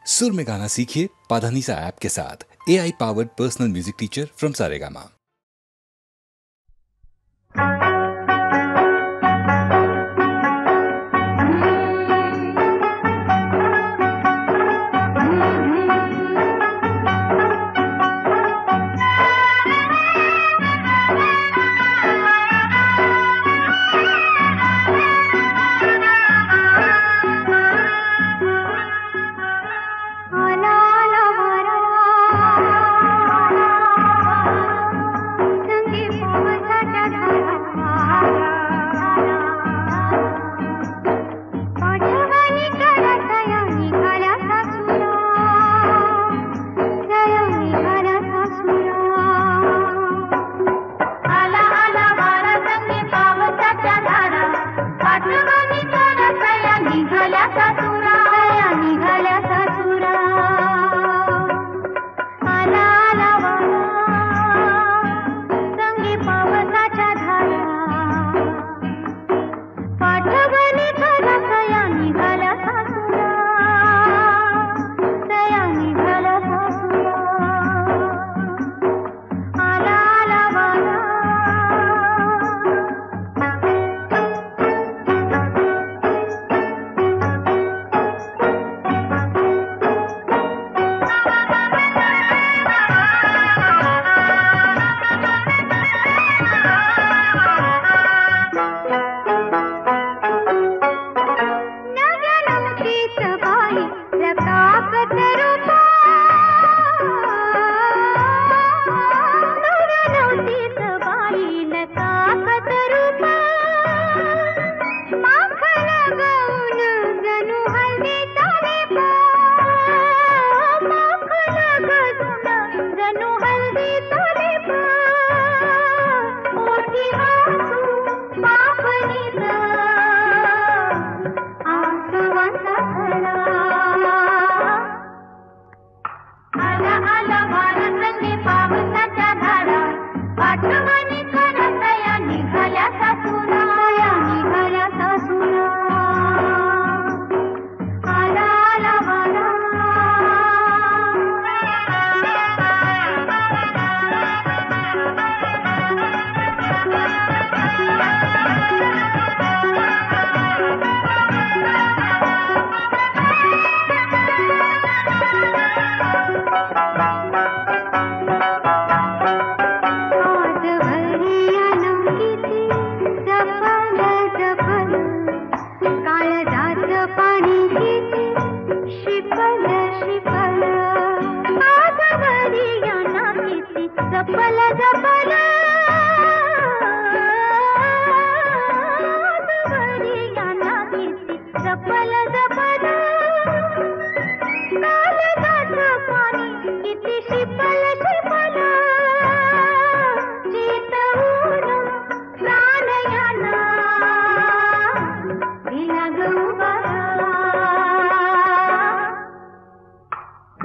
सुर में गाना सीखिए पाधानीसा ऐप के साथ। AI powered personal music teacher from Saregama.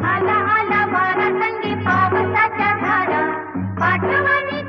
आला आला वारा संगी पावसाच्या धारा, पाठवणी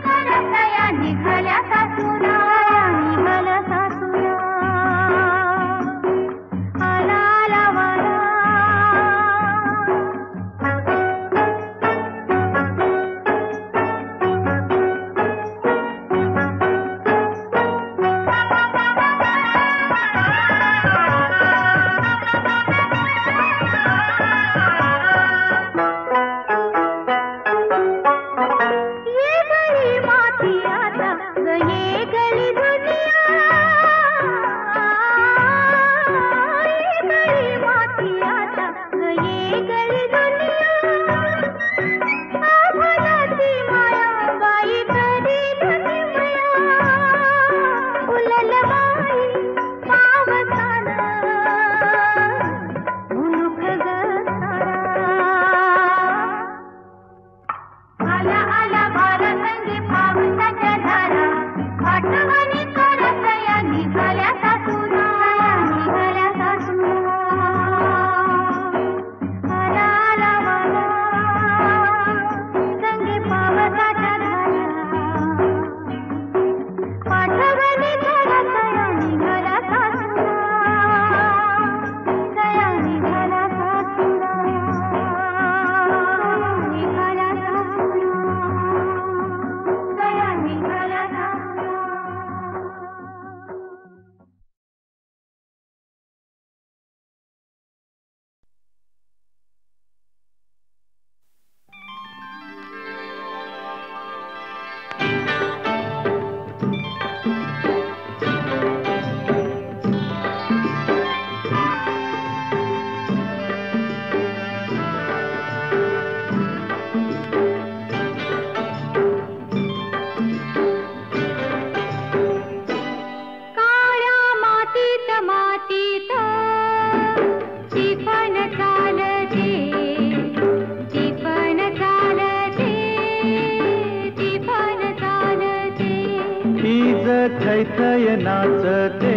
थैथय नाचते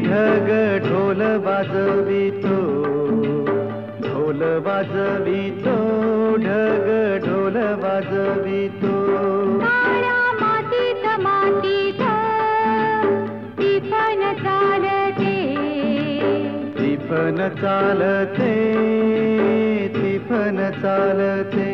ढग ढोल वाजवितो, ढोल वाजवितो ढग ढोल वाजवितो. काळ्या मातीत मातीत टिपण चालते, टिपण चालते, टिपण चालते.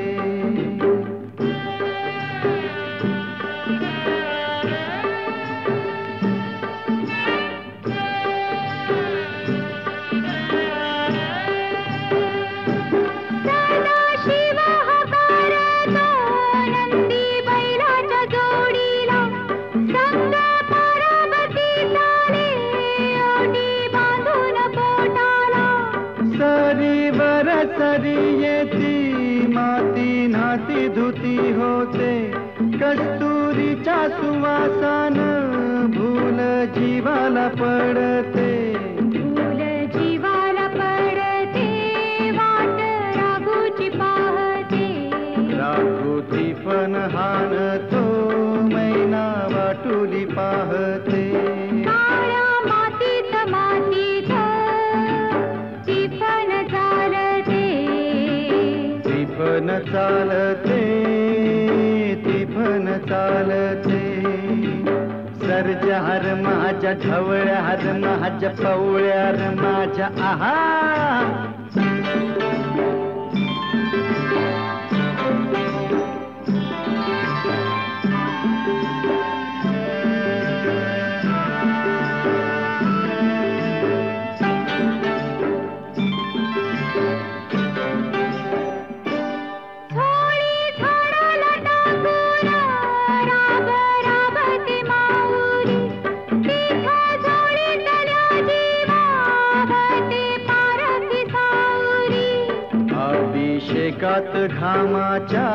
सरी येती माती नाती धुती होते, कस्तुरीच्या सुवासान भूल जीवाला पडते, भूल जीवाला पडते. वाट राघूची पाहते, राघूची पण हाणतो मैना वाटुली पाहते. काळ्या मातीत मातीत टिपण चालते, टिपण चालते, टिपण चालते. सर्जा हर माझ्या ढवळ्या हर माझ्या पवळ्या हर माझ्या आहा. अभिषेकात घामाच्या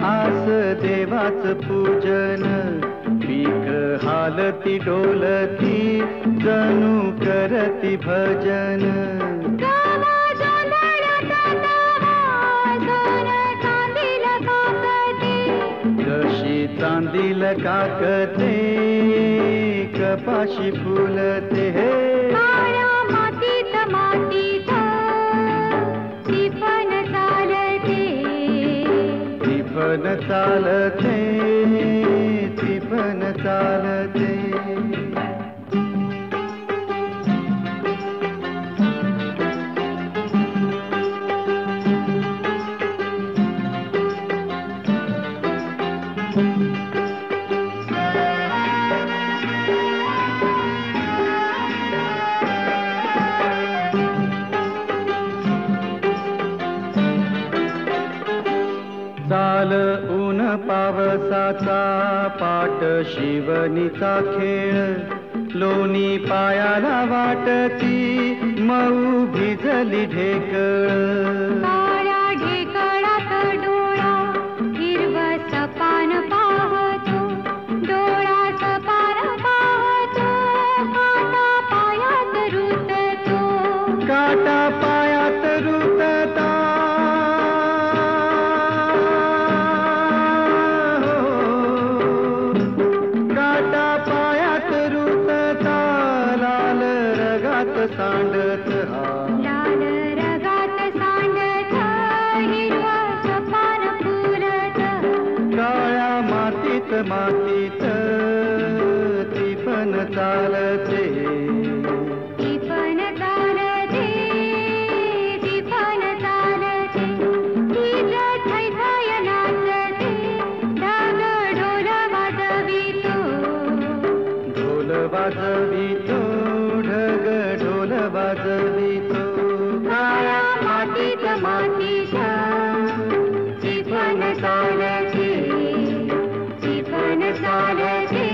आस देवाच पूजन, पीक हालती डोलती जणू करती भजन. जशी चांदील काकते कपाशी फुलते. हे मातीत मातीत टिपण चालते, टिपण चालते, टिपण चालते. चाल ऊन पावसाचा पाट शिवनीचा खेळ, लोणी पायाला वाटती मऊ भिजली ढेकळ. काळ्या ढेकळात डोळा हिरवं सपान पाहतो, डोळा सपान पाहतो. काटा पायात रुततो, काटा पायात रुतता. सांडत लाल रगात सांडत हिरवा सपान फुलत. काळ्या मातीत मातीत टिपण चालते, टिपण चालते, टिपण चालते. हीच थैथय नाचते ढग ढोल वाजवितो, ढोल वाजवितो ढग ढोल वाजवितो. काळ्या मातीत मातीत टिपण चालते, टिपण चालते,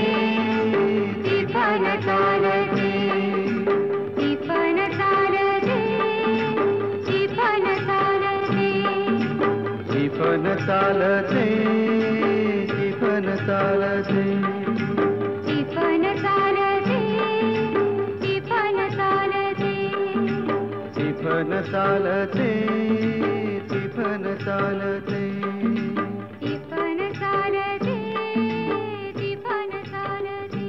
टिपण चालते, टिपण चालते, टिपण चालते, टिपण चालते, टिपण चालते. टिपण चालते, टिपण चालते, टिपण चालते, टिपण चालते. टिपण चालते, टिपण चालते.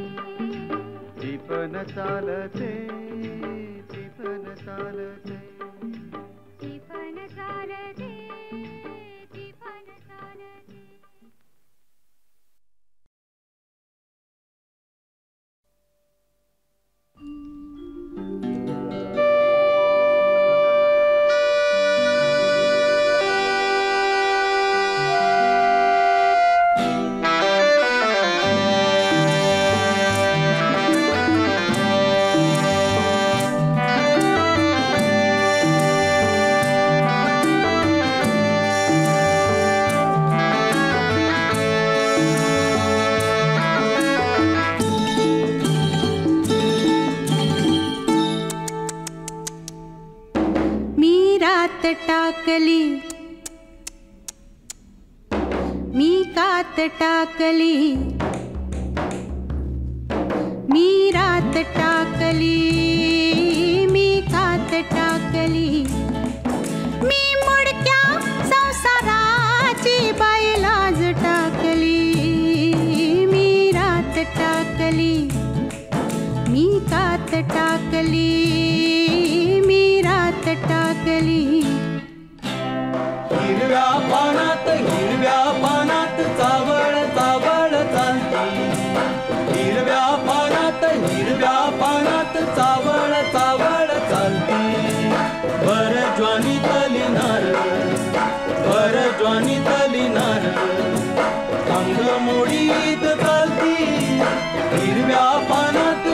टाकली मी कात टाकली मी रात टाकली मी कात टाकली मी मुडक्या संसाराची बाई लाज टाकली मी रात टाकली मी कात टाकली मी रात टाकली हिरव्या पानात चावळ चावळ चालती हिरव्या पानात चावळ चावळ चालती भर ज्वानी तलिनार अंग मोडीत चालती हिरव्या पानात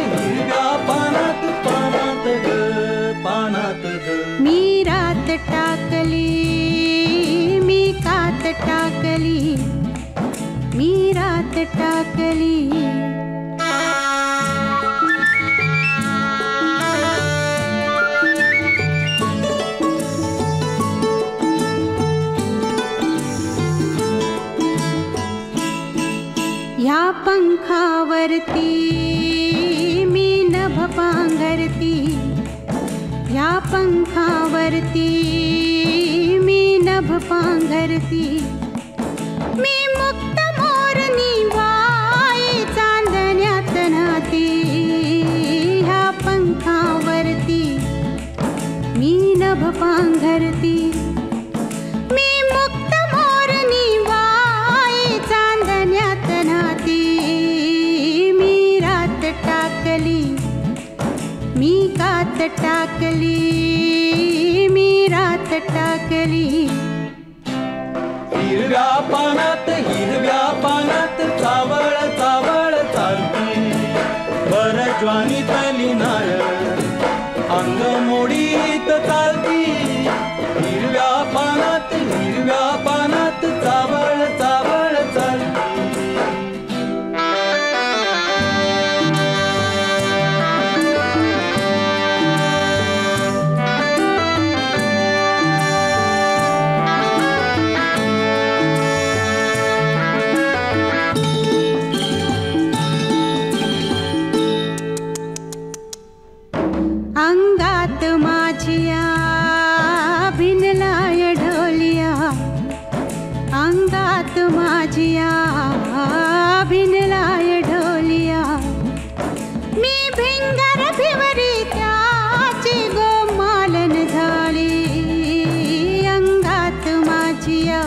पानात ग मी रात टाकली मी कात टाकली मी रात टाकली या पंखावरती मी नभ पांघरती या पंखावरती मी नभ पांघरती मी मुक्त मोरनी बाई चांदण्यात नाती ह्या पंखावरती मी नभ पांघरती मी मुक्त मोरनी बाई चांदण्यात नाती मी रात टाकली मी कात टाकली मी रात टाकली हिरव्या पानात चावळ चावळ चालती बर ज्वानी तलिनार अंग मोडीत चालती हिरव्या पानात चावळ चावळ चालती अंगात माझिया भिनलाय ढोलिया अंगात माझिया भिनलाय ढोलिया मी भिंगर भिवरी त्याची गोमालन झाली अंगात माझिया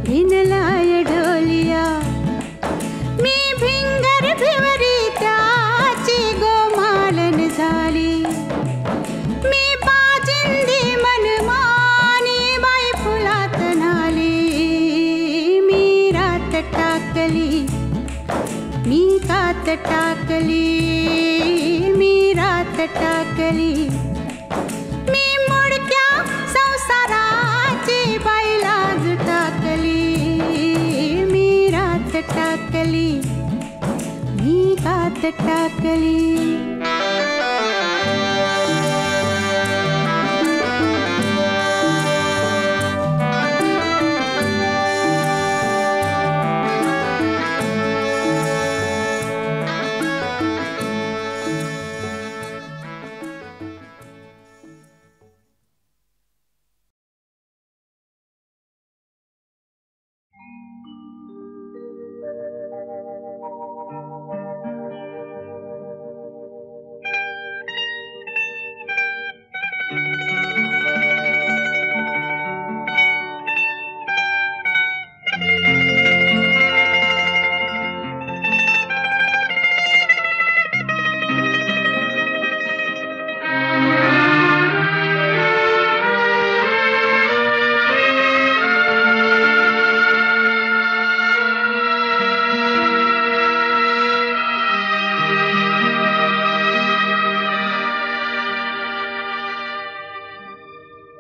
भिनलाय ढोलिया मी भिंगर भिवरी त्याची गोमालन झाली मी बाजिंदी मनमानी बाई फुलात नाली मी रात टाकली मी कात टाकली मी रात टाकली मी मुडक्या संसाराची बाई लाज टाकली मी रात टाकली मी कात टाकली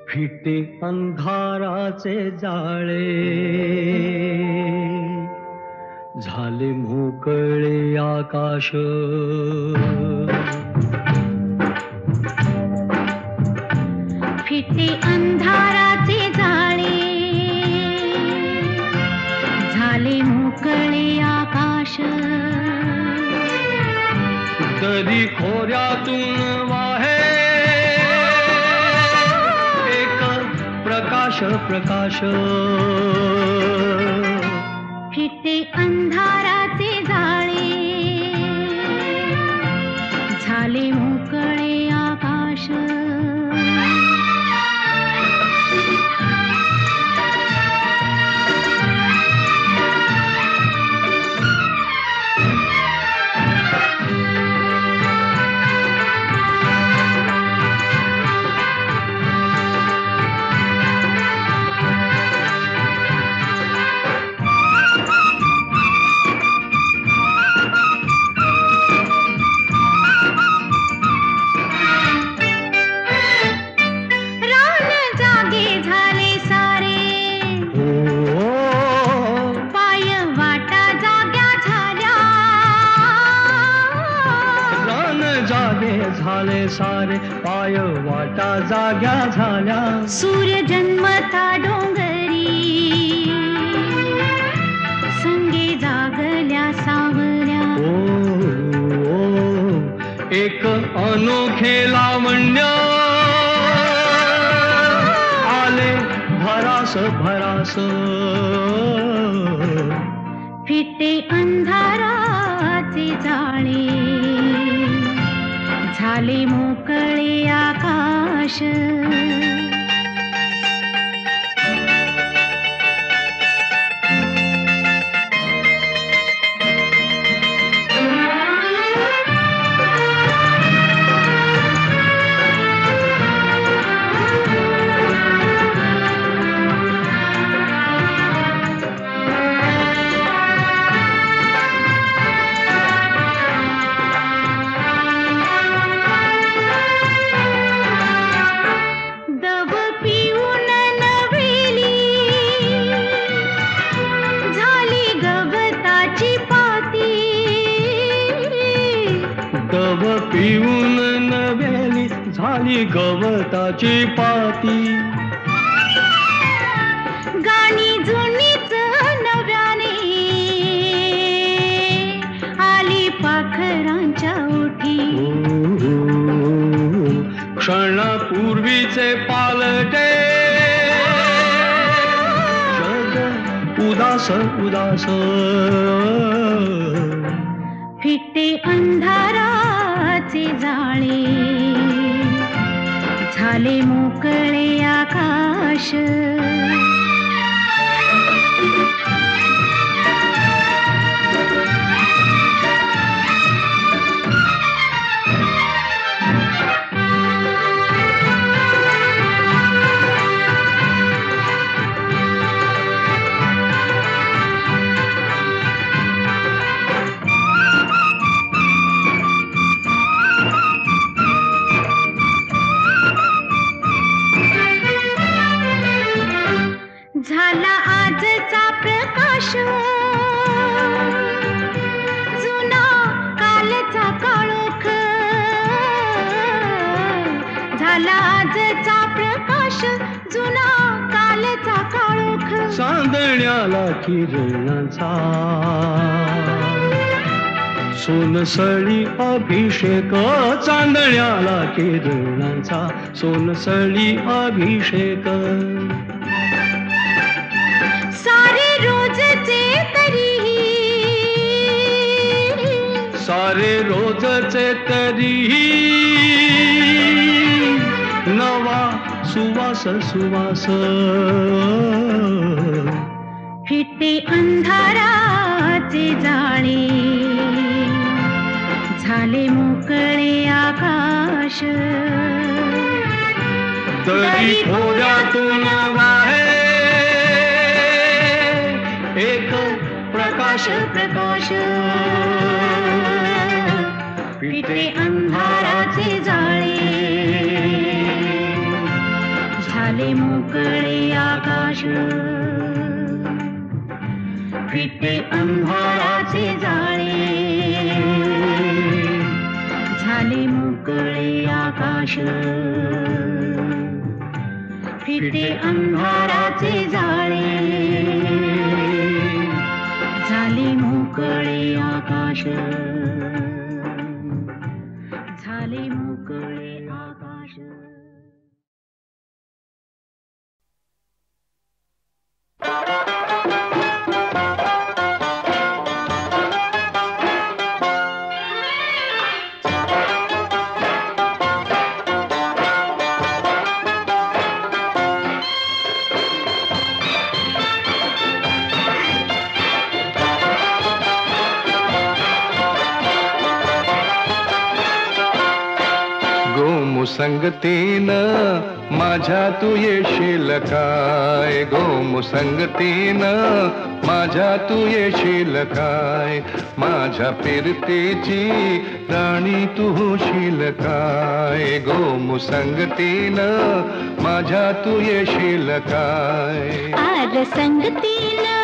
फिटे अंधाराचे जाळे झाले मोकळे आकाश फिटे अंधाराचे दरी खोऱ्यातून वाहे एक प्रकाश प्रकाश फिटे अंधाराचे जाळे झाले मोकळे आकाश झाले सारे पाय वाटा जाग्या झाल्या सूर्य जन्मता डोंगरी संगे जागल्या सावल्या एक अनोखे लावण्य आले भरास भरास फिटे अंधाराचे जाळे झाले मोकळे आकाश पिऊन नव्याली झाली गवताची पाती गाणी जुनीच नव्याने आली पाखरांच्या ओठी क्षणापूर्वीचे पालटे जग उदास उदास फिटे अंधाराचे जाळे झाले मोकळे आकाश झाला आजचा प्रकाश जुना कालचा काळोख झाला आजचा प्रकाश जुना कालचा काळोख चांदण्याला किरणाचा सोनसळी अभिषेक चांदण्याला किरणाचा सोनसळी अभिषेक सारे रोजचे तरीही सारे रोजचे तरीही नवा सुवास सुवास फिटे अंधाराचे जाळे झाले मोकळे आकाश तरी खोऱ्यातून वाहे एक प्रकाश प्रकाश फिटे अंधाराचे जाळे झाले मोकळे आकाश फिटे अंधाराचे जाळे झाले मोकळे आकाश फिटे अंधाराचे जाळे झाले मोकळे आकाश मुसंगतीनं माझ्या तू येशील काय, गो मुसंगतीनं माझ्या तू येशील काय, माझ्या फिरतीची राणी तू होशील काय, गो मुसंगतीनं माझ्या तू येशील काय. आर संगतीनं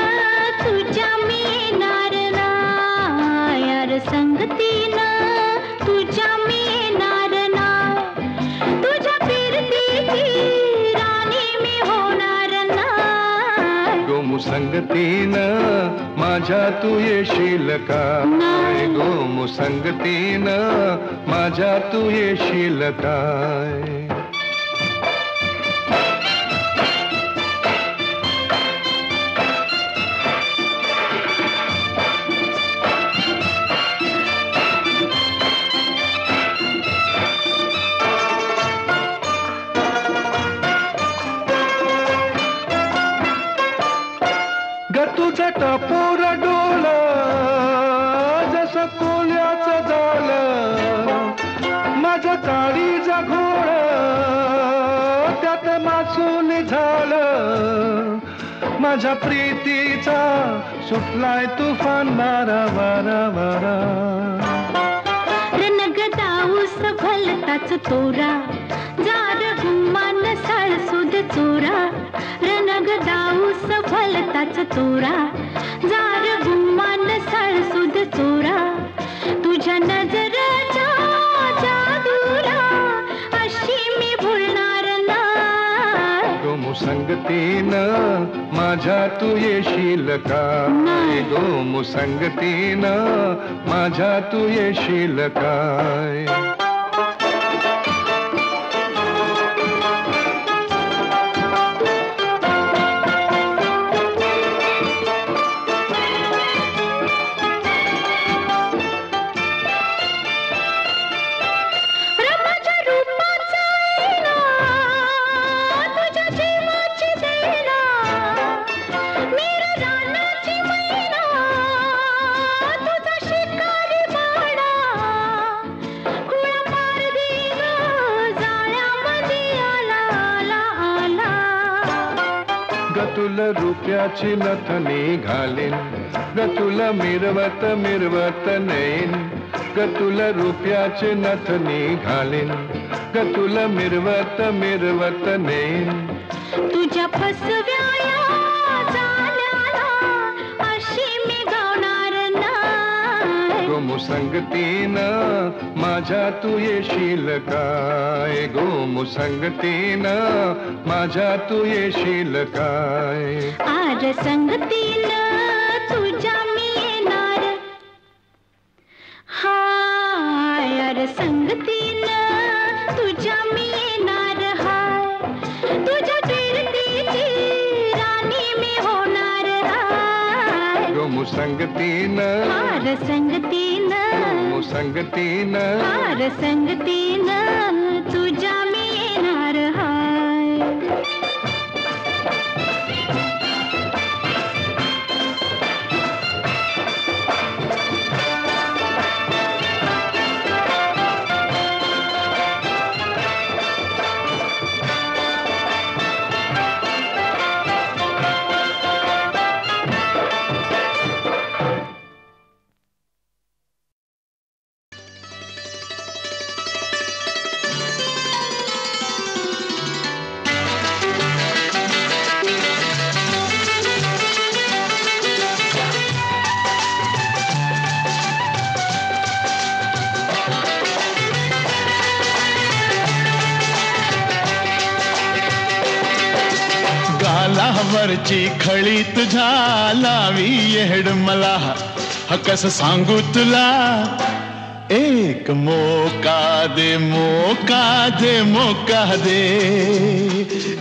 तुझ्या मी येणार नाय, आर संगतीनं तुझ्या मी येणार नाय, तुझ्या फिरतीची राणी मी होणार नाय. गो मुसंगतीनं माझ्या तू येशील काय, गो मुसंगतीनं माझ्या तू येशील काय. तुझं टपोर डोल जसं कोल्याचं झालं, माझं काळीचं घोळ त्यात मासून झालं, माझ्या प्रीतीचा सुटलाय तुफान वारा वारा वारा. रणगदाऊस भलताच तोरा, जार गुमान साळसुद चोरा, रणगदाऊस भलताच तोरा, जार गुमान साळसुद चोरा, तुझ्या नजरेच्या जादूला अशी मी भुलणार नाय. गो मुसंगतीनं माझ्या तू येशील काय, गो मुसंगतीनं माझ्या तू येशील काय. तुला रुपयाची नथनी घालीन, ग तुला मिरवत मिरवत नेईन, ग तुला रुपयाची नथनी घालीन, ग तुला मिरवत मिरवत नेईन. तुझ्या फसव्या झाल्याला अशी मी गावणार नाय. गो मुसंगतीनं माझ्या तू येशील काय, गो मुसंगतीनं माझ्या तू येशील काय. आर संगतीनं तुझ्या मी येणार, हाय आर संगतीनं तुझ्या मी येणार, हाय तुझ्या फिरतीची राणी मी होणार हाय. गो मुसंगतीनं आर संगतीनं, मुसंगतीनं आर संगतीनं तुझ्या मी येणार हाय. गालावरची खळी तुझ्या लावी येड मला, कसं सांगू तुला. एक मोका दे मोका दे मोका दे,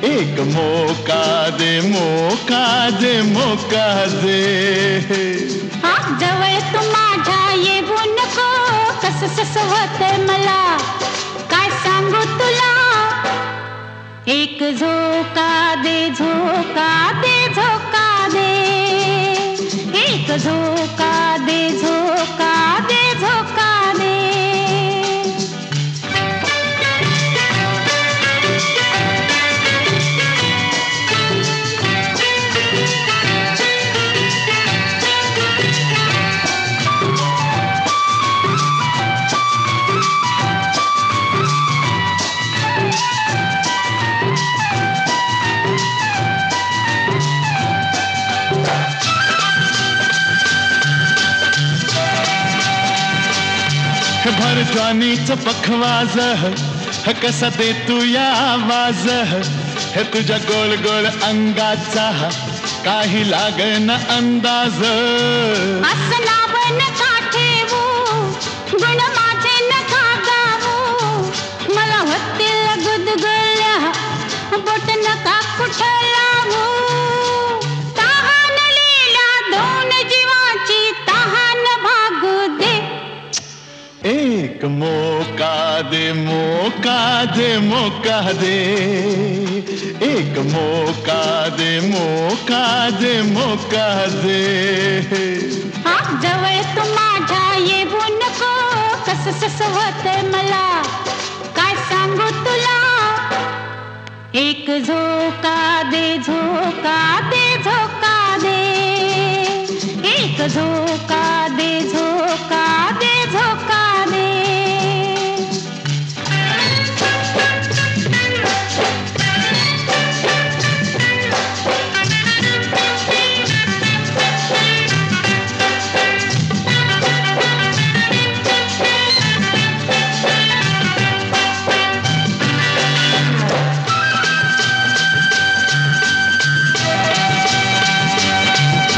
एक मोका दे मोका दे मोका दे. जवळ तू माझ्या येऊ नको, कसं ससवत मला काय सांगू तुला. एक झोका दे झोका दे झोका दे, एक झोका दे झोका दे झोका दे. भर ज्वानीचं पखवाज कसा दे तू या आवाज हे तुझ्या गोल गोल अंगाचा काही लागन अंदाज असं नाव नका ठेवू गुण माझे नका गावू मला होतील गुदगुल्या बोट नका कुठं लावू तहान लीला दोन जीवाची तहान भागू दे एक मौका दे मौका दे मौका दे एक मौका दे मौका दे मौका दे जवळ तू माझ्या येऊ नको कसं सस होतंय मला काय सांगू तुला एक झोका दे झोका दे झोका दे एक झोका दे झोका दे झोका दे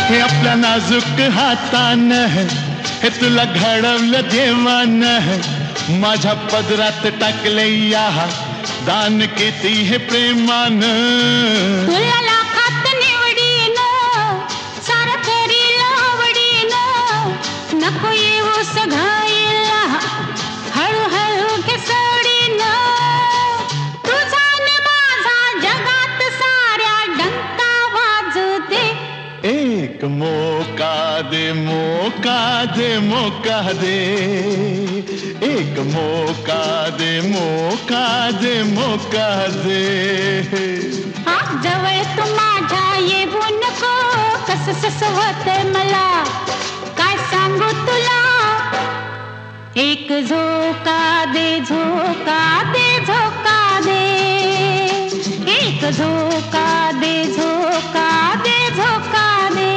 हे आपल्या नाजूक हातानं हे तुला घडवलं देवानं माझ्या पदरात टाकले या दान किती हे प्रेमानं तुला लाखात निवडीनं सारं करील आवडीनं नको येऊ सघाईला हळूहळू घसडीनं तुझा न माझा जगात साऱ्या डंका वाजू दे एक मौका दे मौका दे मौका दे एक मौका दे मौका दे मौका दे जवळ तू माझ्या येऊ नको कसं सस होतंय मला काय सांगू तुला एक झोका दे झोका दे झोका दे एक झोका दे झोका दे झोका दे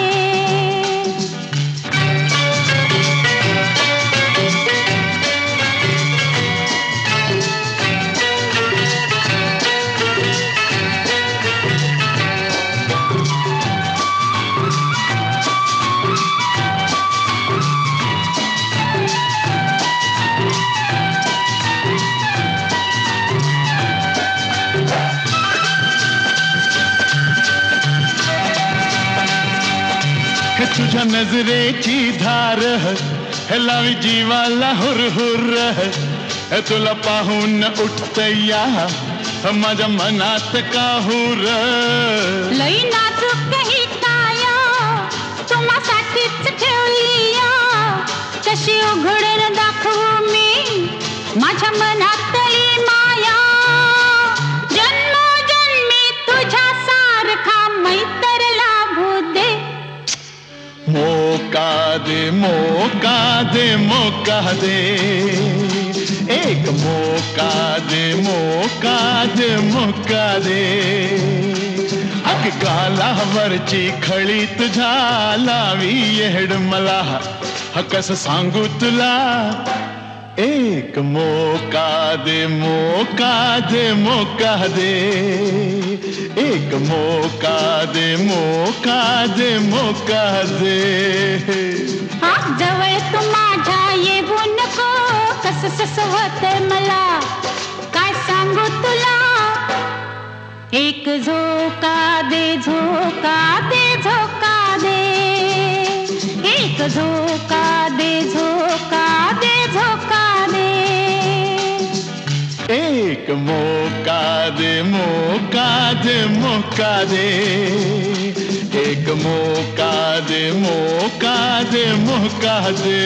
तुझ्या नजरेची धार हे लावी जीवाला हुर हुर हे तुला पाहून उठत या माझ्या मनात काहूर लई नाजूक ही काया तुम्हासाठीच ठेवली या कशी उघडून दाखवू मी माझ्या मनातली माया जन्मोजन्मी तुझ्या सारखा मैत्र लाभू दे मौका दे मौका दे मौका दे एक मौका दे मौका दे मौका दे अग गालावरची खळी तुझ्या लावी येड मला कस सांगू तुला एक मौका दे मौका दे मौका दे एक मौका दे मौका दे मौका दे जवळ तू माझ्या येऊ नको कसं सस होतंय मला काय सांगू तुला एक झोका दे झोका दे झोका दे एक झोका दे झोका दे झोका दे एक मौका दे मौका दे मौका दे एक मौका दे मौका दे मौका दे